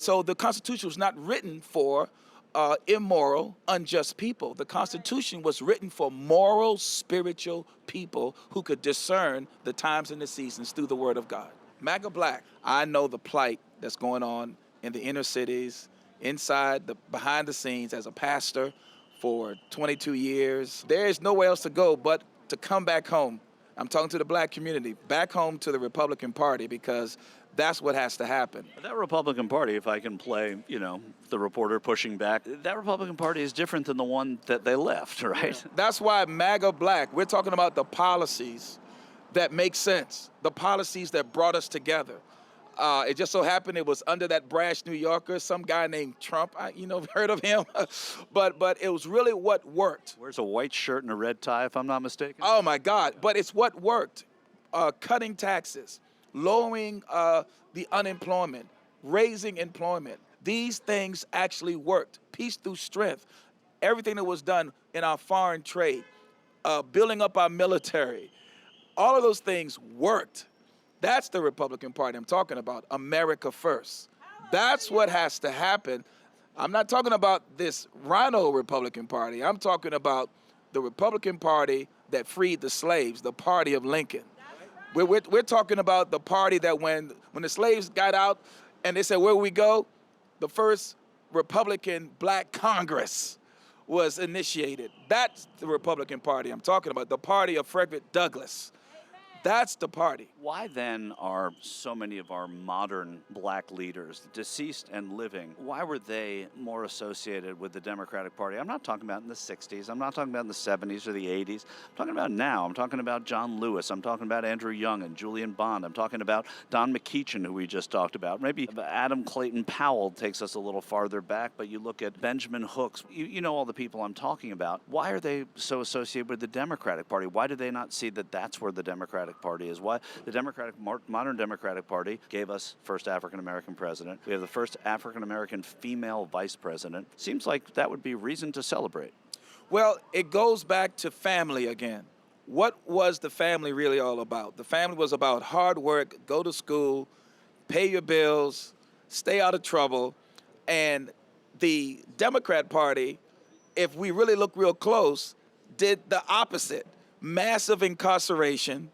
so the Constitution was not written for immoral, unjust people. The Constitution was written for moral, spiritual people who could discern the times and the seasons through the Word of God. MAGA Black, I know the plight that's going on in the inner cities, behind the scenes as a pastor for 22 years. There is nowhere else to go but to come back home. I'm talking to the black community, back home to the Republican Party, because that's what has to happen. That Republican Party, if I can play, the reporter pushing back, that Republican Party is different than the one that they left, right? That's why MAGA Black, we're talking about the policies that make sense, the policies that brought us together. It just so happened it was under that brash New Yorker, some guy named Trump. Heard of him? but it was really what worked. Wears a white shirt and a red tie, if I'm not mistaken. Oh my God! But it's what worked. Cutting taxes, lowering the unemployment, raising employment. These things actually worked. Peace through strength. Everything that was done in our foreign trade, building up our military, all of those things worked. That's the Republican Party I'm talking about, America first. That's what has to happen. I'm not talking about this rhino Republican Party. I'm talking about the Republican Party that freed the slaves, the party of Lincoln. We're talking about the party that when the slaves got out and they said, where we go? The first Republican Black Congress was initiated. That's the Republican Party I'm talking about, the party of Frederick Douglass. That's the party. Why then are so many of our modern black leaders, deceased and living, why were they more associated with the Democratic Party? I'm not talking about in the 60s. I'm not talking about in the 70s or the 80s. I'm talking about now. I'm talking about John Lewis. I'm talking about Andrew Young and Julian Bond. I'm talking about Don McEachin, who we just talked about. Maybe Adam Clayton Powell takes us a little farther back, but you look at Benjamin Hooks. You know all the people I'm talking about. Why are they so associated with the Democratic Party? Why do they not see that that's where the Democratic Party is? Why the modern Democratic Party gave us first African-American president. We have the first African-American female vice president. Seems like that would be reason to celebrate. Well, it goes back to family again. What was the family really all about? The family was about hard work, go to school, pay your bills, stay out of trouble. And the Democrat Party, if we really look real close, did the opposite. Massive incarceration,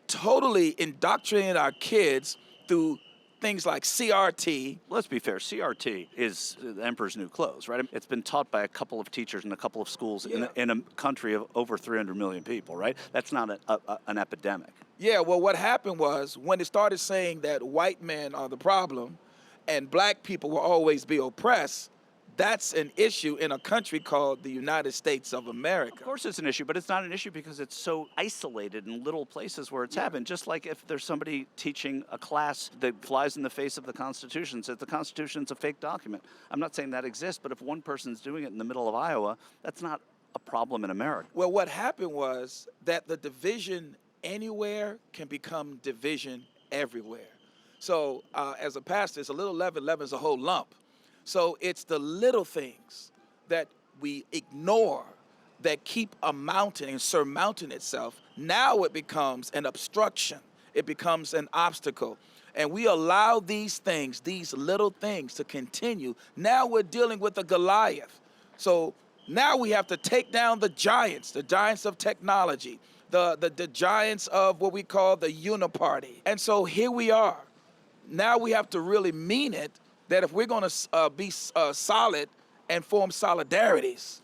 totally indoctrinating our kids through things like CRT. Let's be fair, CRT is the emperor's new clothes, right? It's been taught by a couple of teachers in a couple of schools in a country of over 300 million people, right? That's not an epidemic. Yeah, well, what happened was when it started saying that white men are the problem and black people will always be oppressed, that's an issue in a country called the United States of America. Of course it's an issue, but it's not an issue because it's so isolated in little places where it's happened. Just like if there's somebody teaching a class that flies in the face of the Constitution, says the Constitution's a fake document. I'm not saying that exists, but if one person's doing it in the middle of Iowa, that's not a problem in America. Well, what happened was that the division anywhere can become division everywhere. So as a pastor, it's a little leaven leavens a whole lump. So it's the little things that we ignore that keep a mountain and surmounting itself. Now it becomes an obstruction. It becomes an obstacle. And we allow these things, these little things to continue. Now we're dealing with a Goliath. So now we have to take down the giants of technology, the giants of what we call the uniparty. And so here we are. Now we have to really mean it, that if we're going to be solid and form solidarities,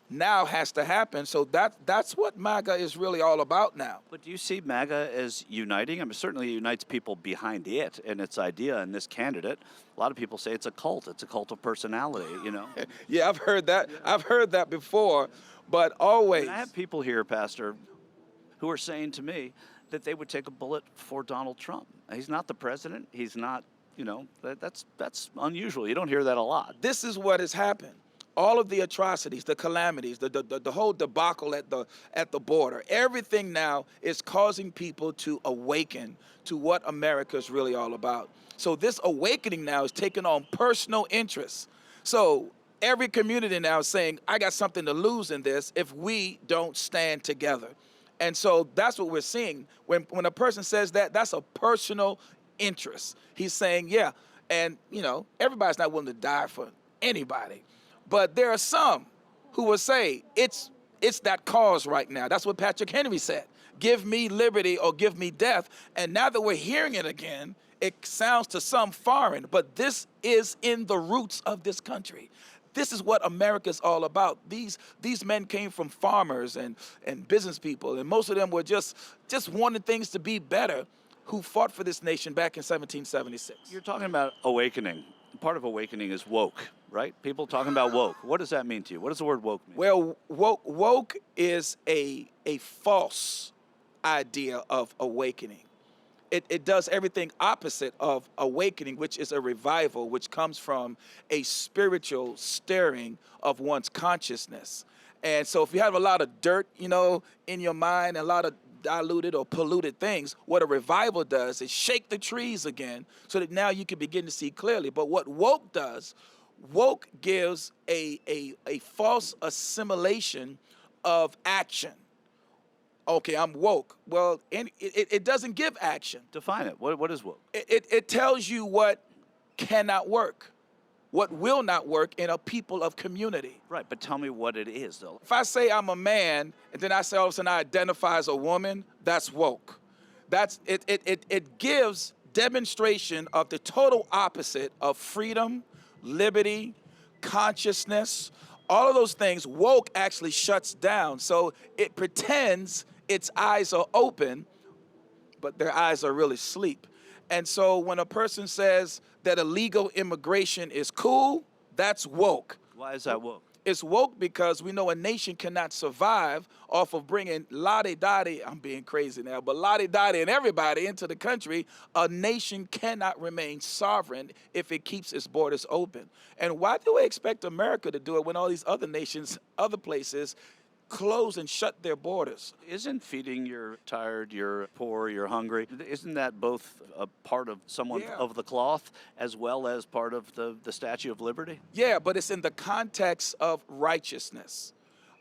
now has to happen. So that's what MAGA is really all about now. But do you see MAGA as uniting? I mean, certainly it unites people behind it and its idea and this candidate. A lot of people say it's a cult. It's a cult of personality, Yeah, I've heard that. I've heard that before, but always. And I have people here, Pastor, who are saying to me that they would take a bullet for Donald Trump. He's not the president. He's not. That's unusual. You don't hear that a lot. This is what has happened. All of the atrocities, the calamities, the whole debacle at the border, everything now is causing people to awaken to what America is really all about. So this awakening now is taking on personal interests. So every community now is saying, I got something to lose in this if we don't stand together. And so that's what we're seeing. When a person says that, that's a personal interest. He's saying, yeah, And, everybody's not willing to die for anybody. But there are some who will say, it's that cause right now. That's what Patrick Henry said. Give me liberty or give me death. And now that we're hearing it again, it sounds to some foreign, but this is in the roots of this country. This is what America's all about. These men came from farmers and business people, and most of them were just wanting things to be better, who fought for this nation back in 1776. You're talking about awakening. Part of awakening is woke, right? People talking about woke. What does that mean to you? What does the word woke mean? Well, woke is a false idea of awakening. It does everything opposite of awakening, which is a revival, which comes from a spiritual stirring of one's consciousness. And so if you have a lot of dirt, in your mind, a lot of diluted or polluted things, what a revival does is shake the trees again so that now you can begin to see clearly. But what woke does, woke gives a false assimilation of action. Okay, I'm woke. Well, it doesn't give action. Define it. What is woke? It tells you what cannot work, what will not work in a people of community. Right, but tell me what it is, though. If I say I'm a man, and then I say all of a sudden I identify as a woman, that's woke. It gives demonstration of the total opposite of freedom, liberty, consciousness, all of those things. Woke actually shuts down. So it pretends its eyes are open, but their eyes are really asleep. And so when a person says that illegal immigration is cool, that's woke. Why is that woke? It's woke because we know a nation cannot survive off of bringing lottie-dottie, I'm being crazy now, but lottie-dottie and everybody into the country. A nation cannot remain sovereign if it keeps its borders open. And why do we expect America to do it when all these other nations, other places, close and shut their borders? Isn't feeding you're tired, you're poor, you're hungry, isn't that both a part of someone of the cloth as well as part of the Statue of Liberty? Yeah, but it's in the context of righteousness.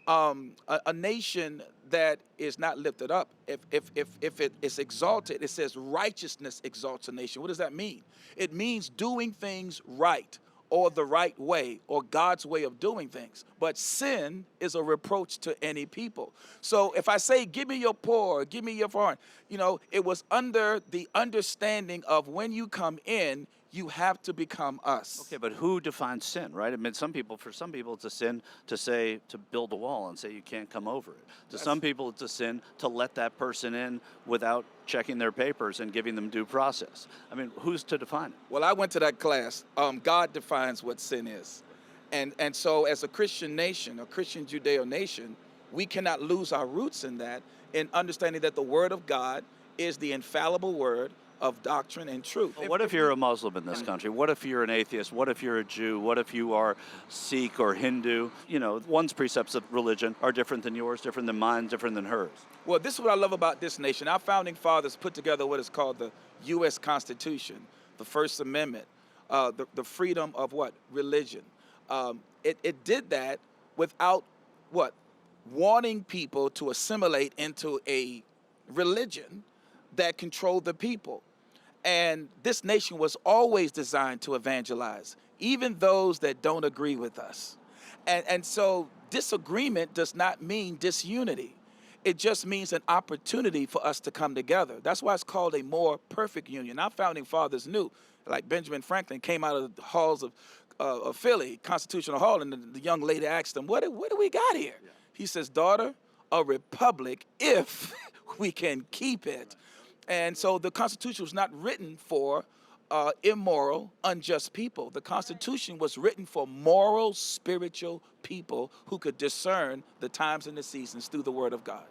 A nation that is not lifted up, if it is exalted, it says righteousness exalts a nation. What does that mean? It means doing things right, or the right way, or God's way of doing things. But sin is a reproach to any people. So if I say, give me your poor, give me your foreign, it was under the understanding of when you come in, you have to become us. Okay, but who defines sin, right? I mean, for some people, it's a sin to build a wall and say you can't come over it. To some people, it's a sin to let that person in without checking their papers and giving them due process. I mean, who's to define it? Well, I went to that class. God defines what sin is. And so as a Christian nation, a Christian Judeo nation, we cannot lose our roots in that, in understanding that the Word of God is the infallible word of doctrine and truth. Well, what if you're a Muslim in this country? What if you're an atheist? What if you're a Jew? What if you are Sikh or Hindu? One's precepts of religion are different than yours, different than mine, different than hers. Well, this is what I love about this nation. Our founding fathers put together what is called the U.S. Constitution, the First Amendment, the freedom of what? Religion. It did that without what? Wanting people to assimilate into a religion that controlled the people. And this nation was always designed to evangelize, even those that don't agree with us. And so disagreement does not mean disunity. It just means an opportunity for us to come together. That's why it's called a more perfect union. Our founding fathers knew, like Benjamin Franklin came out of the halls of Philly, Constitutional Hall, and the young lady asked him, what do we got here? Yeah. He says, daughter, a republic if we can keep it. And so the Constitution was not written for immoral, unjust people. The Constitution was written for moral, spiritual people who could discern the times and the seasons through the Word of God.